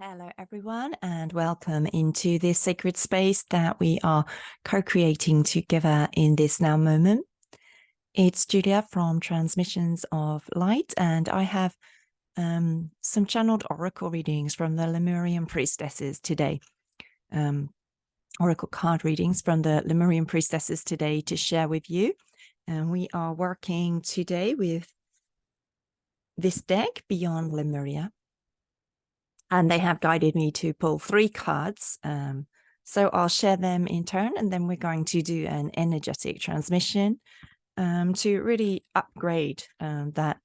Hello, everyone, and welcome into this sacred space that we are co-creating together in this now moment. It's Julia from Transmissions of Light, and I have some channeled oracle readings from the Lemurian Priestesses today. Oracle card readings from the Lemurian Priestesses today to share with you. And we are working today with this deck, Beyond Lemuria. And they have guided me to pull 3 cards. So I'll share them in turn, and then we're going to do an energetic transmission to really upgrade that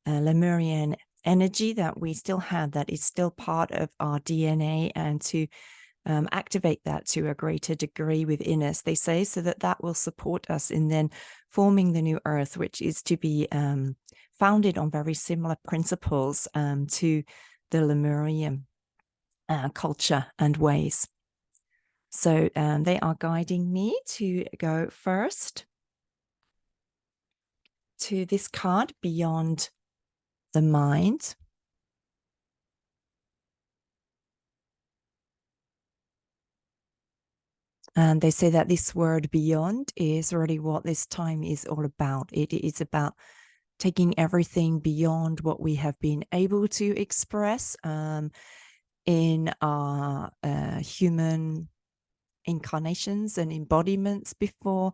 Lemurian energy that we still have, that is still part of our DNA, and to activate that to a greater degree within us, they say, so that that will support us in then forming the new earth, which is to be founded on very similar principles to the Lemurian culture and ways. So they are guiding me to go first to this card, Beyond the Mind. And they say that this word beyond is really what this time is all about. It is about taking everything beyond what we have been able to express in our human incarnations and embodiments before,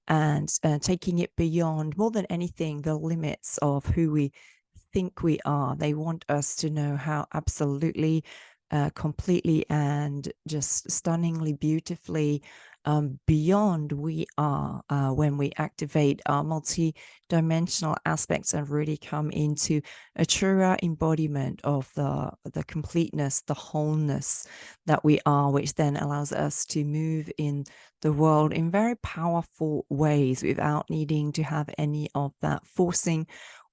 and taking it beyond, more than anything, the limits of who we think we are. They want us to know how absolutely, completely, and just stunningly beautifully beyond we are when we activate our multi-dimensional aspects and really come into a truer embodiment of the completeness, the wholeness that we are, which then allows us to move in the world in very powerful ways without needing to have any of that forcing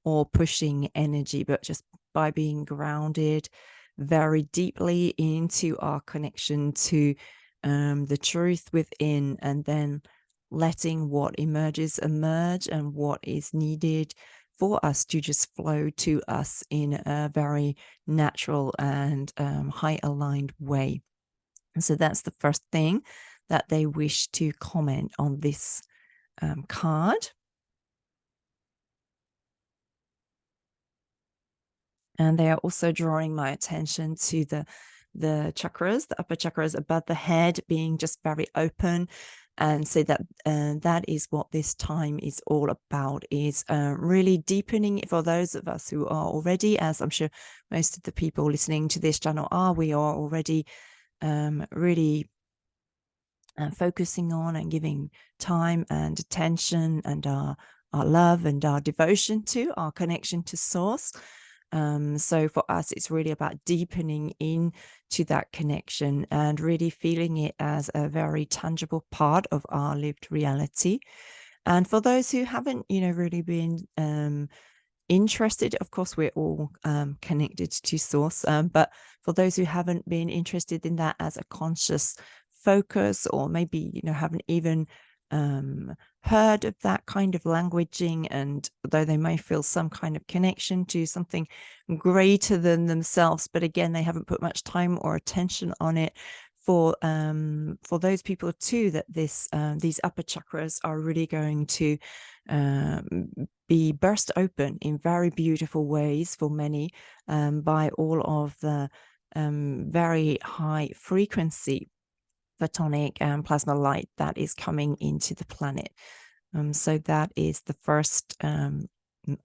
or pushing energy, but just by being grounded very deeply into our connection to the truth within, and then letting what emerges emerge, and what is needed for us to just flow to us in a very natural and high aligned way. And so that's the first thing that they wish to comment on this card. And they are also drawing my attention to the chakras, the upper chakras above the head, being just very open, and say that that is what this time is all about, is really deepening it for those of us who are already, as I'm sure most of the people listening to this channel are, we are already really focusing on and giving time and attention and our love and our devotion to our connection to source. So for us, it's really about deepening into that connection and really feeling it as a very tangible part of our lived reality. And for those who haven't, really been interested, of course, we're all connected to source. But for those who haven't been interested in that as a conscious focus, or maybe, haven't even heard of that kind of languaging, and though they may feel some kind of connection to something greater than themselves, but again, they haven't put much time or attention on it, for those people too, that these upper chakras are really going to be burst open in very beautiful ways for many, by all of the very high frequency photonic and plasma light that is coming into the planet. So that is the first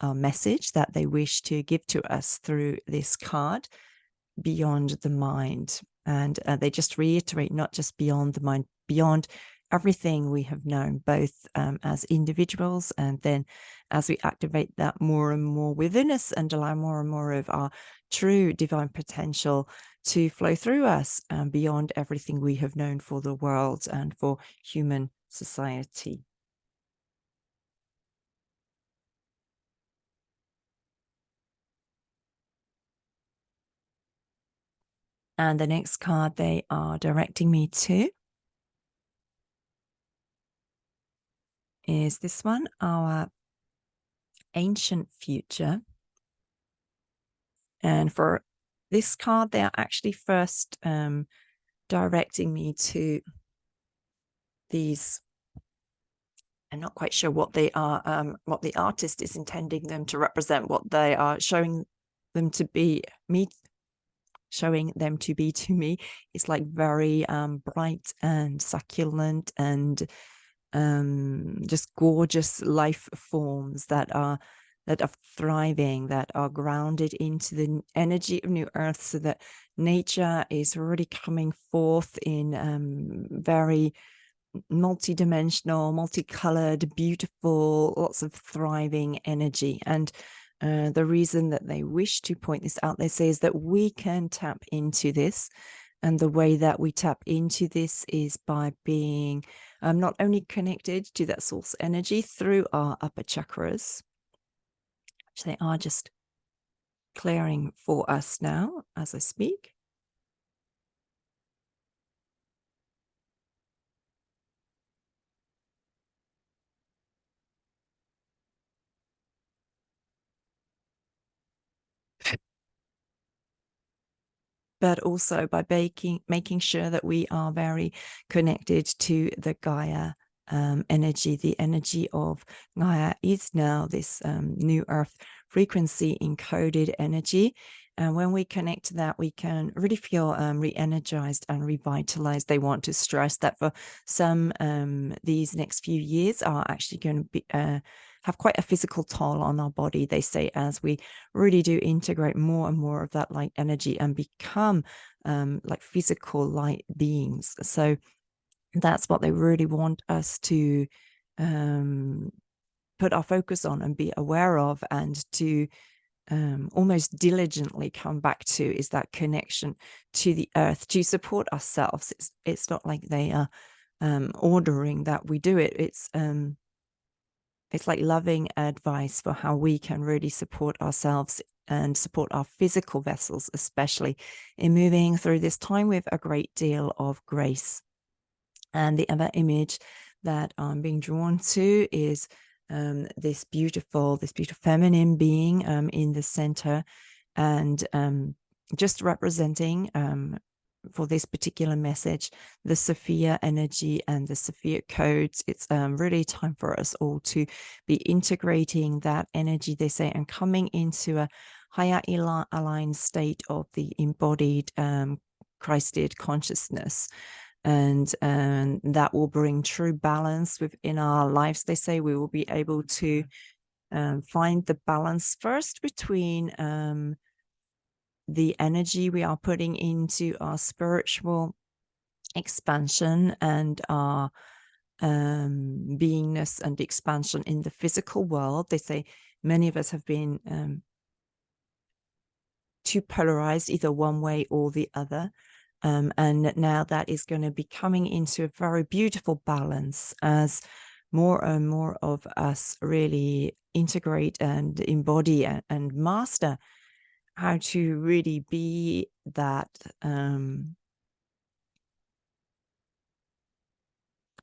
message that they wish to give to us through this card, Beyond the Mind. And they just reiterate, not just beyond the mind, beyond everything we have known, both as individuals, and then as we activate that more and more within us and allow more and more of our true divine potential to flow through us, beyond everything we have known for the world and for human society. And the next card they are directing me to is this one, Our Ancient Future. And for this card, they are actually first directing me to these. I'm not quite sure what they are, what the artist is intending them to represent, what they are showing them to be to me. It's like very bright and succulent and just gorgeous life forms that are thriving, that are grounded into the energy of New Earth, so that nature is already coming forth in very multi-dimensional, multicolored, beautiful, lots of thriving energy. And the reason that they wish to point this out, they say, is that we can tap into this. And the way that we tap into this is by being not only connected to that source energy through our upper chakras, which they are just clearing for us now as I speak. But also by making sure that we are very connected to the Gaia energy. The energy of Gaia is now this new Earth frequency encoded energy. And when we connect to that, we can really feel re-energized and revitalized. They want to stress that for some, these next few years are actually going to be have quite a physical toll on our body, they say, as we really do integrate more and more of that light energy and become like physical light beings. So that's what they really want us to put our focus on and be aware of, and to almost diligently come back to, is that connection to the earth to support ourselves. It's not like they are ordering that we do it. It's like loving advice for how we can really support ourselves and support our physical vessels, especially in moving through this time with a great deal of grace. And the other image that I'm being drawn to is this beautiful feminine being in the center, and just representing for this particular message the Sophia energy and the Sophia codes. It's really time for us all to be integrating that energy, they say, and coming into a higher aligned state of the embodied Christed consciousness. And that will bring true balance within our lives. They say we will be able to find the balance first between the energy we are putting into our spiritual expansion and our beingness and expansion in the physical world. They say many of us have been too polarized, either one way or the other. And now that is going to be coming into a very beautiful balance as more and more of us really integrate and embody and master how to really be that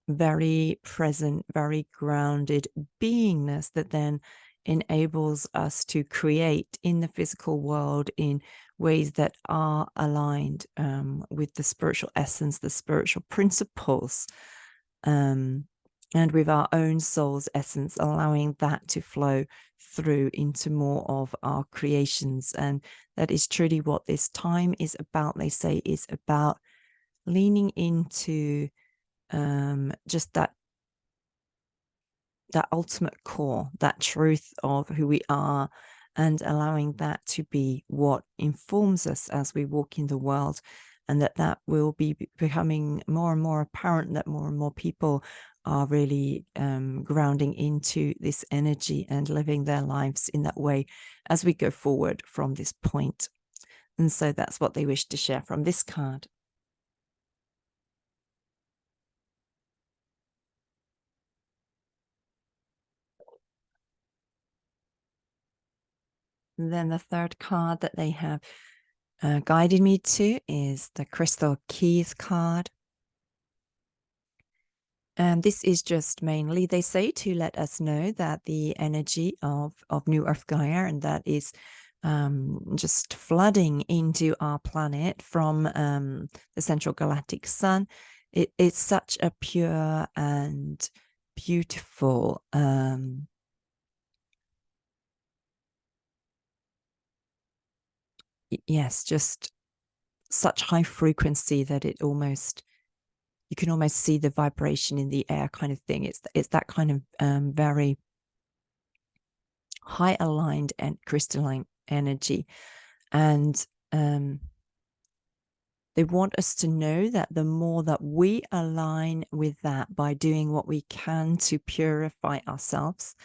very present, very grounded beingness that then enables us to create in the physical world in ways that are aligned with the spiritual essence, the spiritual principles, and with our own soul's essence, allowing that to flow through into more of our creations. And that is truly what this time is about. They say is about leaning into just that ultimate core, that truth of who we are, and allowing that to be what informs us as we walk in the world. And that will be becoming more and more apparent, that more and more people are really grounding into this energy and living their lives in that way as we go forward from this point. And so that's what they wish to share from this card. And then the third card that they have guided me to is the Crystal Keys card. And this is just mainly, they say, to let us know that the energy of New Earth Gaia, and that is just flooding into our planet from the central galactic sun. It's such a pure and beautiful yes, just such high frequency that you can almost see the vibration in the air kind of thing. It's that kind of very high aligned and crystalline energy. And they want us to know that the more that we align with that by doing what we can to purify ourselves,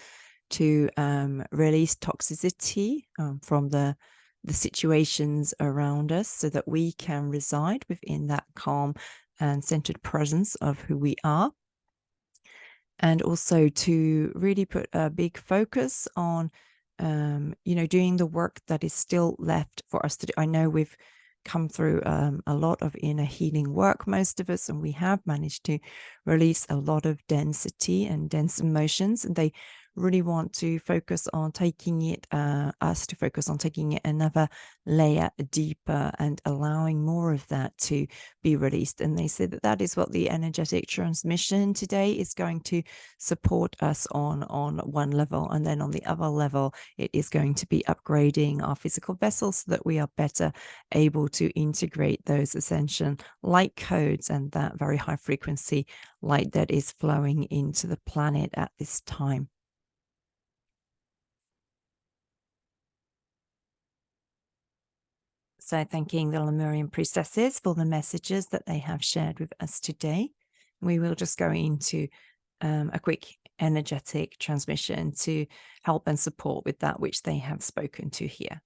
to release toxicity from the situations around us, so that we can reside within that calm and centered presence of who we are. And also to really put a big focus on, doing the work that is still left for us to do. I know we've come through a lot of inner healing work, most of us, and we have managed to release a lot of density and dense emotions. And they really want to focus on taking it, another layer deeper and allowing more of that to be released. And they say that that is what the energetic transmission today is going to support us on one level. And then on the other level, it is going to be upgrading our physical vessels so that we are better able to integrate those ascension light codes and that very high frequency light that is flowing into the planet at this time. So thanking the Lemurian priestesses for the messages that they have shared with us today. We will just go into a quick energetic transmission to help and support with that which they have spoken to here.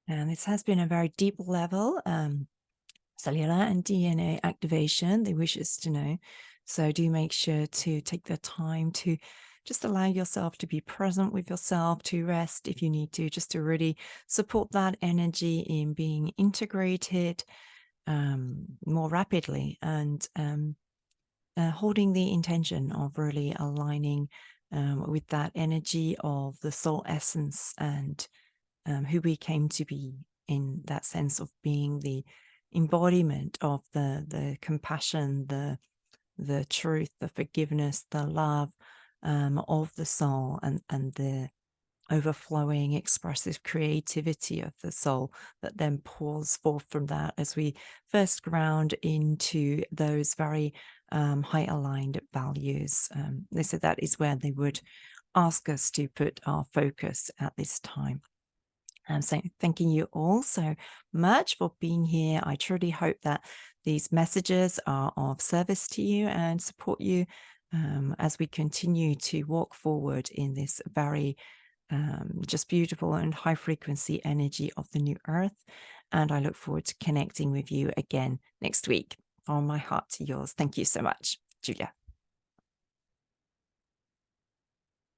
And this has been a very deep level, cellular and DNA activation. They wish us to know. So do make sure to take the time to just allow yourself to be present with yourself, to rest if you need to, just to really support that energy in being integrated more rapidly, and holding the intention of really aligning with that energy of the soul essence and who we came to be, in that sense of being the embodiment of the compassion, the truth, the forgiveness, the love of the soul, and the overflowing expressive creativity of the soul that then pours forth from that as we first ground into those very high aligned values. They said that is where they would ask us to put our focus at this time. And so thanking you all so much for being here. I truly hope that these messages are of service to you and support you as we continue to walk forward in this very just beautiful and high frequency energy of the new earth. And I look forward to connecting with you again next week. From my heart to yours. Thank you so much, Julia.